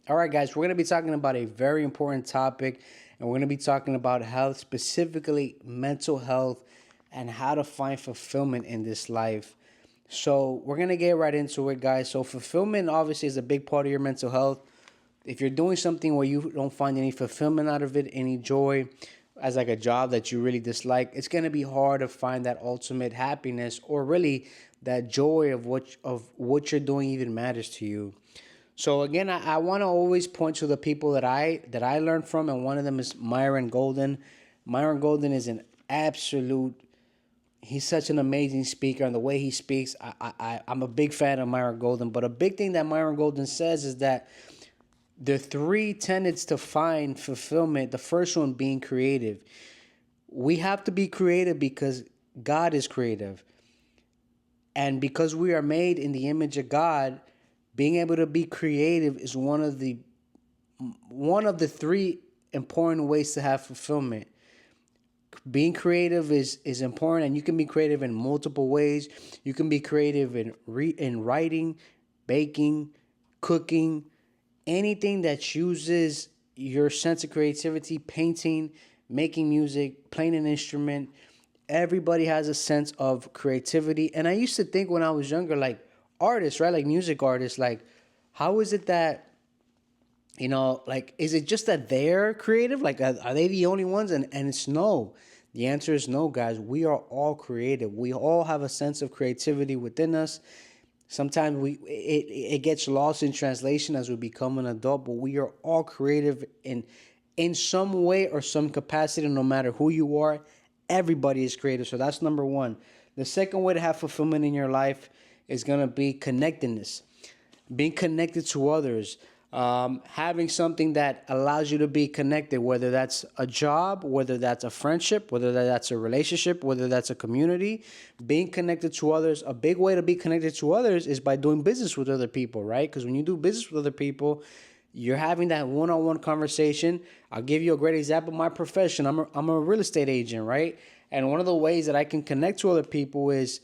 All right, guys, we're going to be talking about a very important topic, and we're going to be talking about health, specifically mental health, and how to find fulfillment in this life. So, we're going to get right into it, guys. So, fulfillment obviously is a big part of your mental health. If you're doing something where you don't find any fulfillment out of it, any joy, as like a job that you really dislike, it's going to be hard to find that ultimate happiness or really that joy of what you're doing even matters to you. So again, I want to always point to the people that I learned from, and one of them is Myron Golden. Myron Golden is an absolute. He's such an amazing speaker, and the way he speaks, I'm a big fan of Myron Golden. But a big thing that Myron Golden says is that the three tenets to find fulfillment. The first one being creative. We have to be creative because God is creative, and because we are made in the image of God. Being able to be creative is one of the three important ways to have fulfillment. Being creative is important, and you can be creative in multiple ways. You can be creative in writing, baking, cooking, anything that uses your sense of creativity, painting, making music, playing an instrument. Everybody has a sense of creativity. And I used to think when I was younger, like artists, right? Like music artists, like how is it that, like, is it just that they're creative? Like, are they the only ones? And it's no. The answer is no, guys. We are all creative. We all have a sense of creativity within us. Sometimes it gets lost in translation as we become an adult, but we are all creative in some way or some capacity, no matter who you are. Everybody is creative. So that's number one. The second way to have fulfillment in your life is going to be connectedness, being connected to others, having something that allows you to be connected, whether that's a job, whether that's a friendship, whether that's a relationship, whether that's a community. Being connected to others, a big way to be connected to others is by doing business with other people, right? Because when you do business with other people, you're having that one-on-one conversation. I'll give you a great example. My profession, I'm a real estate agent, right? And one of the ways that I can connect to other people is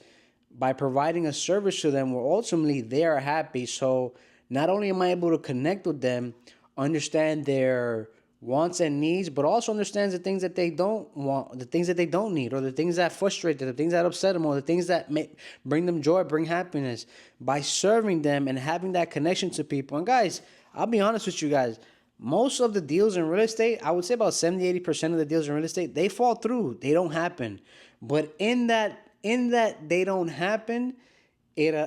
by providing a service to them where ultimately they are happy. So not only am I able to connect with them, understand their wants and needs, but also understands the things that they don't want, the things that they don't need, or the things that frustrate them, the things that upset them, or the things that bring them joy, bring happiness. By serving them and having that connection to people. And guys, I'll be honest with you guys. Most of the deals in real estate, I would say about 70-80% of the deals in real estate, they fall through. They don't happen. But in that they don't happen, it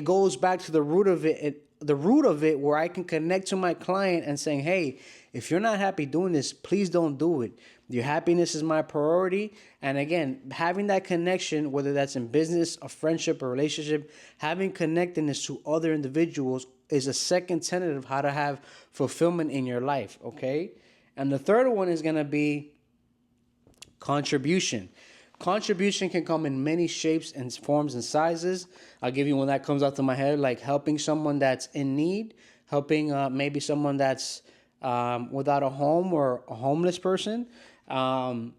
goes back to the root of it, where I can connect to my client and saying, hey, if you're not happy doing this, please don't do it. Your happiness is my priority. And again, having that connection, whether that's in business, a friendship, a relationship, having connectedness to other individuals is a second tenet of how to have fulfillment in your life, okay? And the third one is going to be contribution. Contribution can come in many shapes and forms and sizes. I'll give you one that comes out to my head, like helping someone that's in need, helping maybe someone that's without a home or a homeless person. Another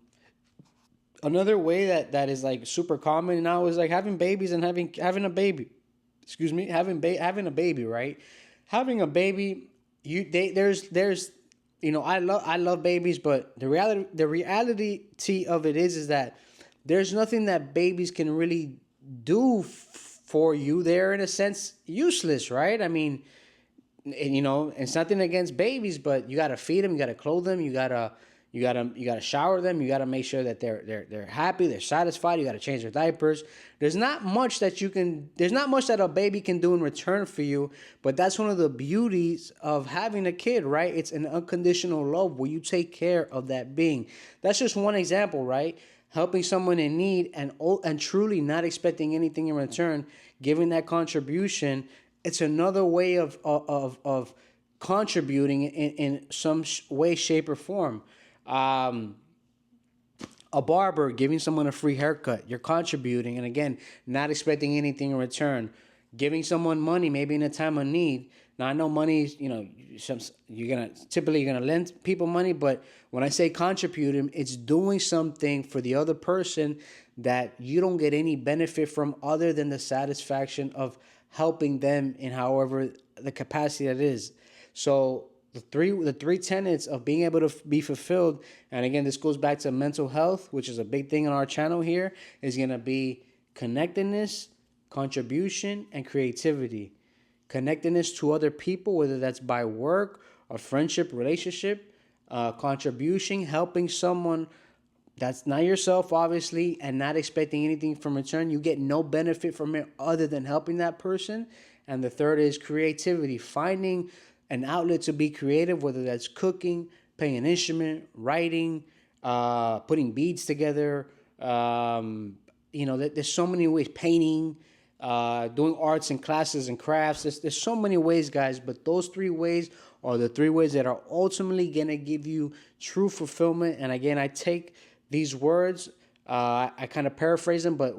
way that is like super common now is like having babies and having a baby. Excuse me, having a baby, right? Having a baby, there's I love babies, but the reality of it is that there's nothing that babies can really do for you. They're in a sense useless, right? I mean, and, it's nothing against babies, but you got to feed them, you got to clothe them, you gotta shower them, you gotta make sure that they're happy, they're satisfied. You gotta change their diapers. There's not much that a baby can do in return for you, but that's one of the beauties of having a kid, right? It's an unconditional love where you take care of that being. That's just one example, right? Helping someone in need and truly not expecting anything in return, giving that contribution. It's another way of contributing in some way, shape, or form. A barber giving someone a free haircut, you're contributing, and again, not expecting anything in return. Giving someone money, maybe in a time of need. Now I know money, you're gonna lend people money, but when I say contributing, it's doing something for the other person that you don't get any benefit from other than the satisfaction of helping them in however the capacity that is. So the three tenets of being able to be fulfilled, and again, this goes back to mental health, which is a big thing on our channel here, is gonna be connectedness, contribution, and creativity. Connectedness to other people, whether that's by work or friendship, relationship, contribution, helping someone that's not yourself, obviously, and not expecting anything from return. You get no benefit from it other than helping that person. And the third is creativity, finding an outlet to be creative, whether that's cooking, playing an instrument, writing, putting beads together. There's so many ways, painting, doing arts and classes and crafts. There's so many ways, guys, but those three ways are the three ways that are ultimately going to give you true fulfillment. And again, I take these words, I kind of paraphrase them, but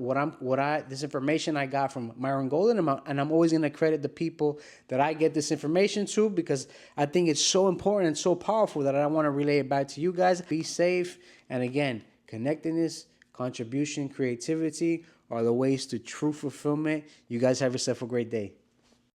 this information I got from Myron Golden, and I'm always going to credit the people that I get this information to, because I think it's so important and so powerful that I want to relay it back to you guys. Be safe. And again, connectedness, contribution, creativity are the ways to true fulfillment. You guys have yourself a great day.